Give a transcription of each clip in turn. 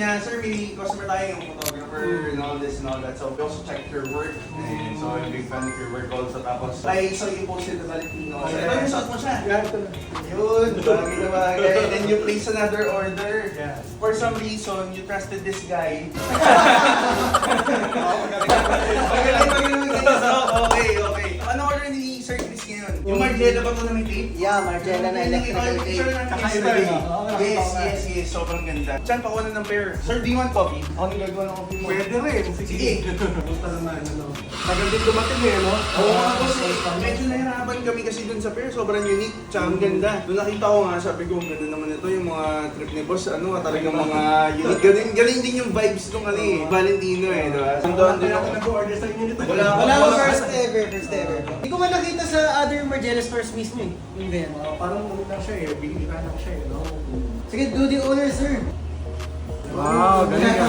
niya, sir, may customer tayo yung photographer and all this and all that. So, we also check your work. And so, I'm a big fan of your work also. Tapos, I saw you posted the Valentino. So, ito yung suot mo siya. Yun, bagay na bagay. And then you place another order. Yeah. For some reason, you trusted this guy. Okay. Ano order ni Sir Chris ngayon? Yung Margiela ba ito na may tape? Yeah, Margiela na electrical tape. Kakaiba yun. Yes. Sobrang ganda. Saan pa kuha ng pair? Sir, do you want coffee? Ako nang gagawa ng coffee mo. Pwede rin. Sige. Gusto naman, ano. Tagal din dumating eh, no? Oo nga boss eh. Medyo nahirapan kami kasi dun sa pair. Sobrang unique. Tsaka ang ganda. Doon nakita ko nga, sabi ko, ganda naman ito. Yung mga trip ni boss, ano, talagang mga unique. Galing din yung vibes nung ano eh. Valentino eh, diba? Wala ako nag-order sa inyo nito. Wala ko first ever. Hindi ko man nakita sa other Margiela stores mismo eh. Yung ganyan. Parang ano lang siya eh. Binigita lang siya eh, no? Sige, do the honor, sir. Wow, galing ka.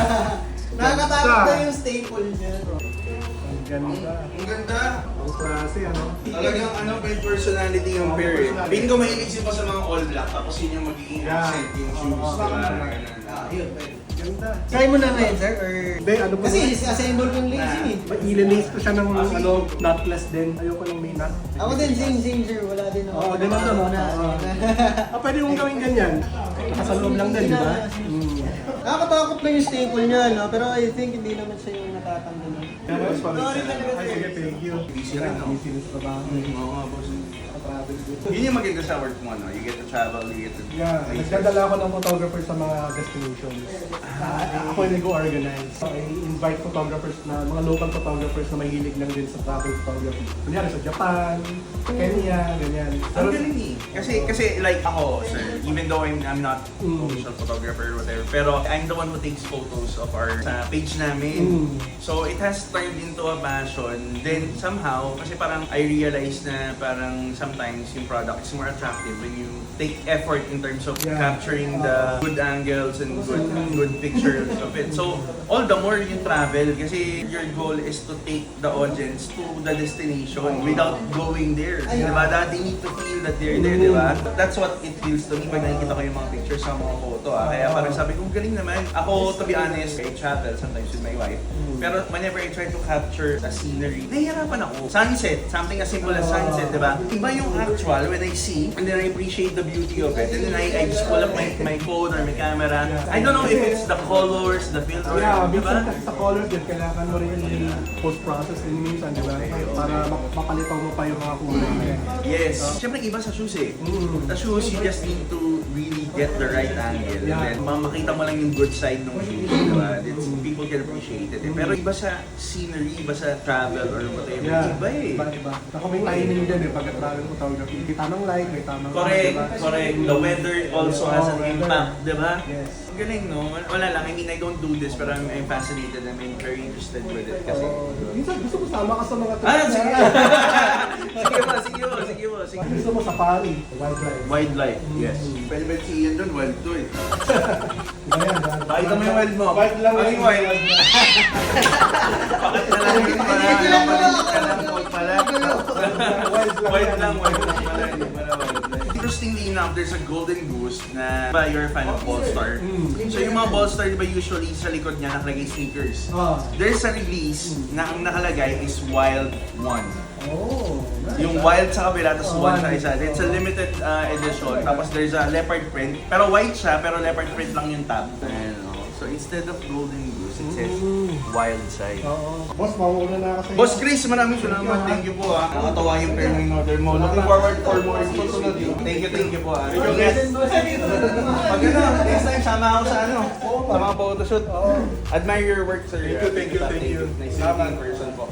Nakakatakot na yung staple niya. Ang ganda. Ang ganda. Ang klase, ano? Talagang ano, may personality yung pair eh. Pin ko mahilig siya pa sa mga all black. Tapos yun yung magiging accent, yung shoes. Yun, pwede. Ganda. Try mo na ngayon, sir? Or... Hindi, ano pa Kasi assemble yung lace yun eh. Ililinis ko siya ng ano, knotless din. Ayoko ng may knot. Ako din, same, sir. Wala din ako. Oo, ganun din, no? Pwede mong gawin ganyan. Nasa loob lang din, di ba? Nakakatakot lang yung staple niya, no? Pero I think hindi naman siya yung natatanggal. Sorry talaga, Ay, sige, sir. thank you. Busy rin, no? Busy rin sa trabaho. Oo nga boss. Travel din. Yun yung maganda sa work mo, no? You get to travel, you get to... Yeah, nagdadala ako ng photographer sa mga destinations. Ako yung nag-organize. So, I invite photographers na, mga local photographers na mahilig lang din sa travel photography. Kunyari sa Japan, Kenya, ganyan. Ang galing eh. Kasi like ako, sir, even though I'm not official photographer or whatever, pero I'm the one who takes photos of our sa page namin. So it has turned into a passion. Then somehow, kasi parang I realized na parang sometimes yung product is more attractive when you take effort in terms of capturing the good angles and good pictures of it. So all the more you travel kasi your goal is to take the audience to the destination without going there. Diba? That they need to feel that they're there, diba? That's what it feels to me pag nakikita ko yung mga pictures sa mga photo. Kaya parang sabi ko, galing naman. Ako, to be honest, I travel sometimes with my wife. Pero whenever I try to capture a scenery, nahihirapan ako. Sunset, something as simple as sunset, diba? Iba yung actual when I see, and then I appreciate the beauty of it. And then I just pull up my phone or my camera. I don't know if it's the colors, the filter, Yeah, diba? minsan sa colors din, kailangan mo rin post-process din minsan, di ba? Para mapalitaw mo pa yung mga kulay na yan. Yes. Siyempre iba sa shoes eh. Sa shoes, you just need to really get the right angle. And then, makita mo lang yung good side ng shoes. Diba? People can appreciate it. Pero iba sa scenery, iba sa travel or whatever. Iba eh. Iba. Ako may timing din eh, pag-travel photography. May tamang light, may tamang... Correct. The weather also has an impact, diba? Yes. Ang galing, no? Wala lang. I mean, I don't do this, pero I'm fascinated. I'm very interested with it kasi... Minsan gusto mo sama ka sa mga Sige. Sige po. Gusto mo safari, wildlife. Wildlife, yes. Pwede ba si Ian doon? Wild to eh. Ayan, Pakita mo yung wild mo. Wild lang. Ano yung wild? Bakit na lang yung Wild lang pala. Hindi pala wild. Interestingly enough, there's a golden goose na you're a fan of Ballstar. So yung mga Ballstar, di ba usually sa likod niya nakalagay stickers. There's a release na ang nakalagay is Wild 1. Oh, nice. Yung wild sa kabila, tapos one sa isa. It's a limited edition. Tapos there's a leopard print. Pero white siya, pero leopard print lang yung tab. So instead of golden goose, it says wild side. Boss, mauuna na kasi. Boss Chris, maraming salamat. Thank you po. Nakatawa yung pair ng order mo. Looking forward for more deals with you. Thank you po. Pag next time sama ako sa sa mga photoshoot. Admire your work, sir. Thank you. Nice to meet you in person po.